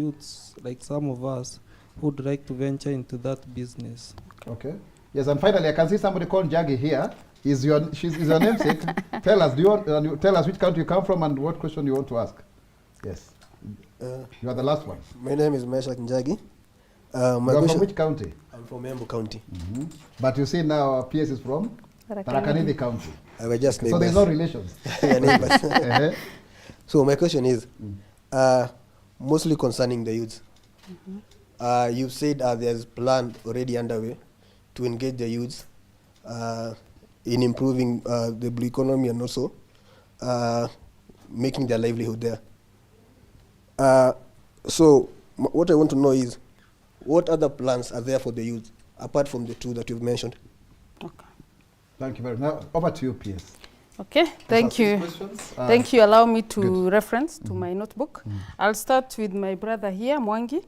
youths, like some of us, who'd like to venture into that business. Okay. Yes, and finally, I can see somebody called Jagi here. She's your namesake. Tell us, tell us which country you come from and what question you want to ask. Yes. You are the last one. My name is Meshak Njagi. You are from which county? I'm from Embu County. But you see now our PS is from Tarakanidi County. We're just neighbors. So there's no relations. We are neighbors. So my question is, mostly concerning the youth. You said there's plan already underway to engage the youth in improving the blue economy and also making their livelihood there. So what I want to know is, what other plans are there for the youth apart from the two that you've mentioned? Okay. Thank you very much. Now, over to you, PS. Okay, thank you. Thank you. Allow me to reference to my notebook. I'll start with my brother here, Mwangi,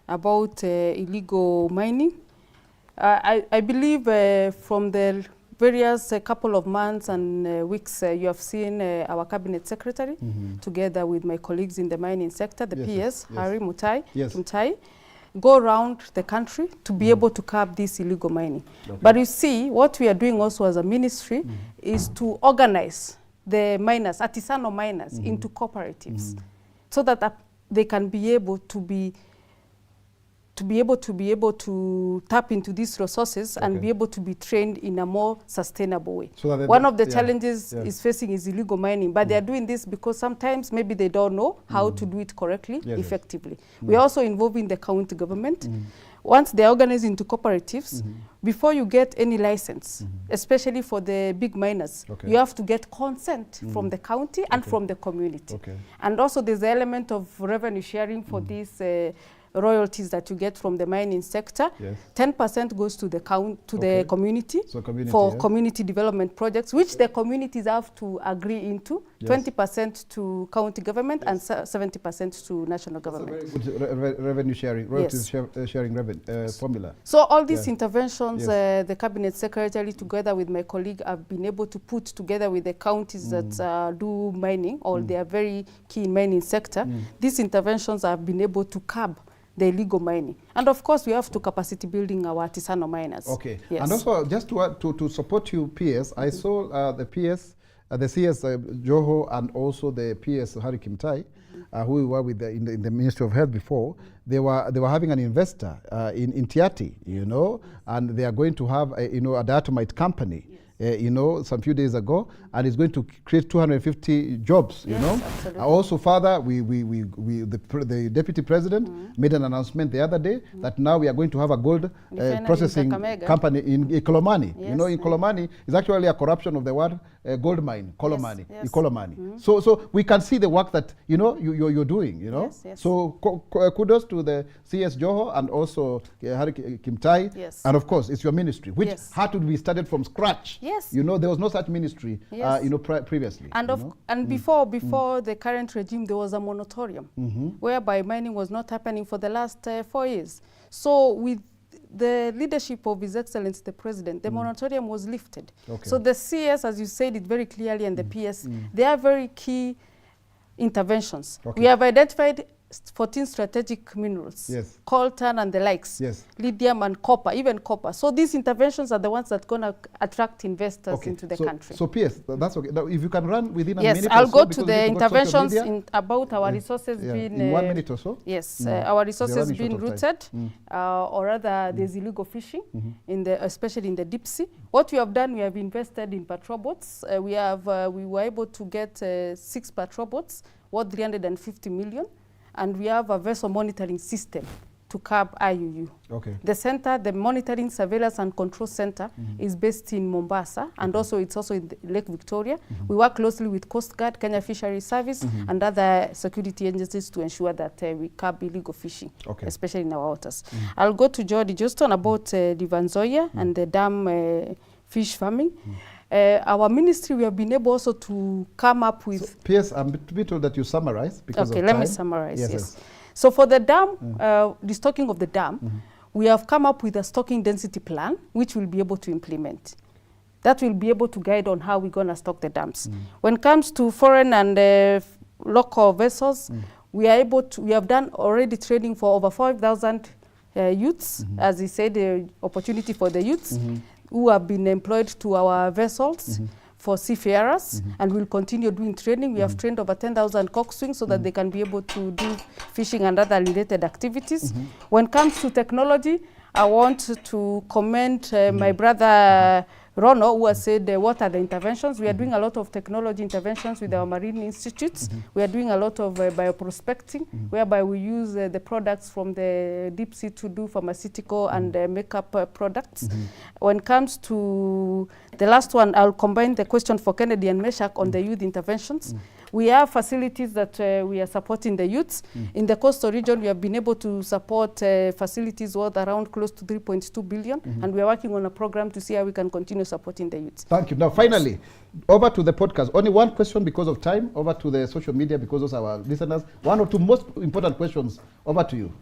about illegal mining. I believe from the various couple of months and weeks, you have seen our cabinet secretary, together with my colleagues in the mining sector, the PS, Harry Mutai, Kimtai, go around the country to be able to curb this illegal mining. Okay. But you see, what we are doing also as a ministry is to organize the miners, artisanal miners, into cooperatives, so that they can be able to tap into these resources and be able to be trained in a more sustainable way. So one of the challenges is facing is illegal mining, but they are doing this because sometimes maybe they don't know how to do it correctly, effectively. We are also involving the county government. Once they are organized into cooperatives, before you get any license, especially for the big miners, you have to get consent from the county and from the community. And also there's the element of revenue sharing for these royalties that you get from the mining sector. 10% goes to the the community, for community development projects, which the communities have to agree into. 20% to county government and 70% to national government. That's a very good revenue sharing, royalties sharing formula. So all these interventions, the cabinet secretary together with my colleague have been able to put together with the counties that do mining, or they are very key in mining sector. These interventions have been able to curb the illegal mining. And of course, we have to capacity building our artisanal miners. Okay. Yes. And also, just to support you, PS, I saw the PS, the CS Joho, and also the PS Harry Kimtai, who we were with in the Ministry of Health before. They were having an investor in Tiati, you know, and they are going to have a diatomite company. Some few days ago, and it's going to create 250 jobs, you know. Absolutely. Also further, the deputy president made an announcement the other day that now we are going to have a gold processing company in Ikolomani. You know, in Ikolomani is actually a corruption of the word gold mine, Kolomani, Ikolomani. So we can see the work that, you're doing, you know. So kudos to the CS Joho and also Harry Kimtai. And of course, it's your ministry, which had to be started from scratch. You know, there was no such ministry, previously. And before the current regime, there was a moratorium whereby mining was not happening for the last 4 years. So with the leadership of His Excellency the President, the moratorium was lifted. So the CS, as you said it very clearly, and the PS, they are very key interventions. We have identified 14 strategic minerals, coltan and the likes, lithium and copper, even copper. So these interventions are the ones that are going to attract investors into the country. So PS, that's okay. Now, if you can run within a minute I'll go to the interventions about our resources being... in 1 minute or so? Yes, our resources being rooted, or rather there's illegal fishing, especially in the deep sea. What we have done, we have invested in patrol boats. We were able to get 6 patrol boats worth 350 million. And we have a vessel monitoring system to curb IUU. The center, the Monitoring, Surveillance and Control Center, is based in Mombasa, and it's also in Lake Victoria. We work closely with Coast Guard, Kenya Fisheries Service, and other security agencies to ensure that we curb illegal fishing, especially in our waters. I'll go to Jordi Juston about Livanzoya and the dam fish farming. Our ministry, we have been able also to come up with... So, PS, I'm to be told that you summarize because of time. Let me summarize, yes. So for the dam, the stocking of the dam, we have come up with a stocking density plan, which we'll be able to implement. That will be able to guide on how we're going to stock the dams. When it comes to foreign and local vessels, we have done already training for over 5,000 youths, as he said, the opportunity for the youths who have been employed to our vessels for seafarers, and we'll continue doing training. We have trained over 10,000 coxswains so that they can be able to do fishing and other related activities. When it comes to technology, I want to commend my brother Rono, who has said what are the interventions. We are doing a lot of technology interventions with our marine institutes. We are doing a lot of bioprospecting, whereby we use the products from the deep sea to do pharmaceutical and makeup products. When it comes to the last one, I'll combine the question for Kennedy and Meshach on the youth interventions. We have facilities that we are supporting the youths. In the coastal region, we have been able to support facilities worth around close to 3.2 billion, and we are working on a program to see how we can continue supporting the youths. Thank you. Now, finally, over to the podcast. Only one question because of time. Over to the social media because those are our listeners. One or two most important questions. Over to you.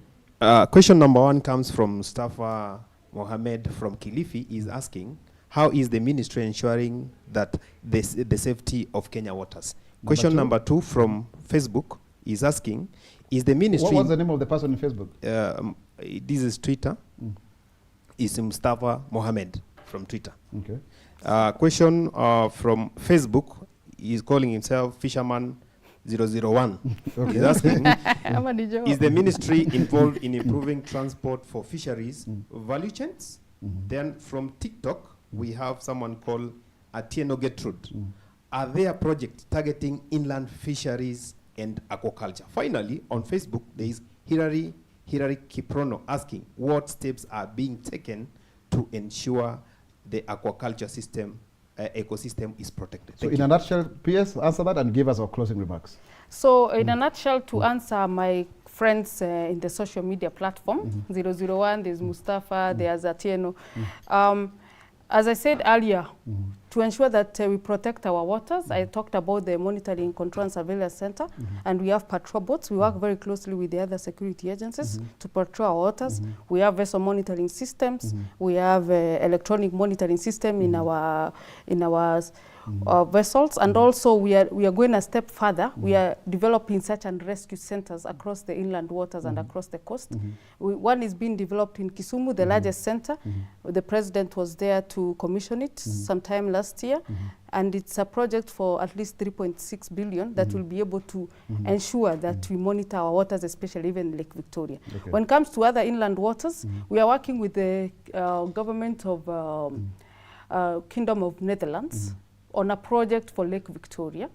Question number one comes from Mustafa Mohammed from Kilifi. Is asking, how is the ministry ensuring that the safety of Kenya waters? Question number two from Facebook is asking, is the ministry... What's the name of the person on Facebook? This is Twitter. It's Mustafa Mohammed from Twitter. Okay. Question from Facebook is calling himself Fisherman 001. Okay. He's asking, is the ministry involved in improving transport for fisheries value chains? Then from TikTok, we have someone called Atieno Gertrude. Are there projects targeting inland fisheries and aquaculture? Finally, on Facebook, there is Hilary Kiprono asking what steps are being taken to ensure the aquaculture system, ecosystem is protected. So in a nutshell, PS, answer that and give us our closing remarks. So in a nutshell, to answer my friends in the social media platform, 001, there's Mustafa, there's Atieno. As I said earlier, to ensure that we protect our waters, I talked about the Monitoring, Control and Surveillance Center, and we have patrol boats. We work very closely with the other security agencies to patrol our waters. We have vessel monitoring systems. We have electronic monitoring system in our vessels, and also we are going a step further. We are developing search and rescue centers across the inland waters and across the coast. One is being developed in Kisumu, the largest center. The president was there to commission it sometime last year, and it's a project for at least 3.6 billion that will be able to ensure that we monitor our waters, especially even Lake Victoria. Okay. When it comes to other inland waters, we are working with the government of Kingdom of Netherlands on a project for Lake Victoria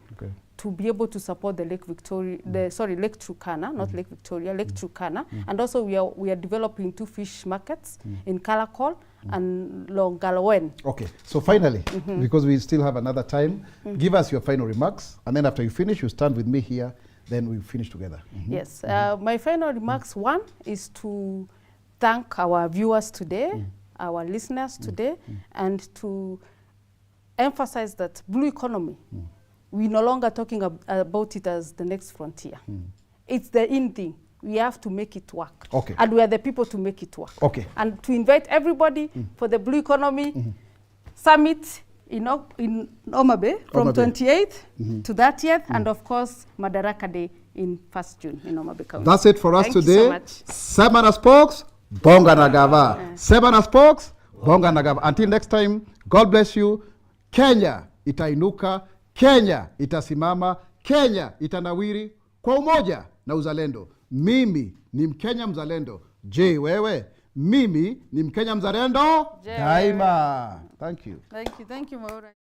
to be able to support the Lake Victoria, Lake Turkana, not Lake Victoria, Lake Turkana. And also we are developing 2 fish markets in Kalakol and Longalawen. Okay, so finally, because we still have another time, give us your final remarks, and then after you finish, you stand with me here, then we finish together. Yes, my final remarks, one is to thank our viewers today, our listeners today, and to emphasize that blue economy, we're no longer talking about it as the next frontier. It's the in thing. We have to make it work. Okay. And we are the people to make it work. Okay. And to invite everybody for the Blue Economy Summit in Homa Bay from 28th to 30th, and of course, Madaraka Day in 1st June in Homa Bay County. That's it for us Thank today. You so much. Semana Spokes, Bonga Na Gava. Semana Spokes, Bonga Na Gava. Until next time, God bless you. Kenya itainuka, Kenya itasimama, Kenya itanawiri kwa umoja na uzalendo. Mimi ni Mkenya mzalendo. Je, wewe? Mimi ni Mkenya mzalendo daima. Thank you. Thank you, Maura.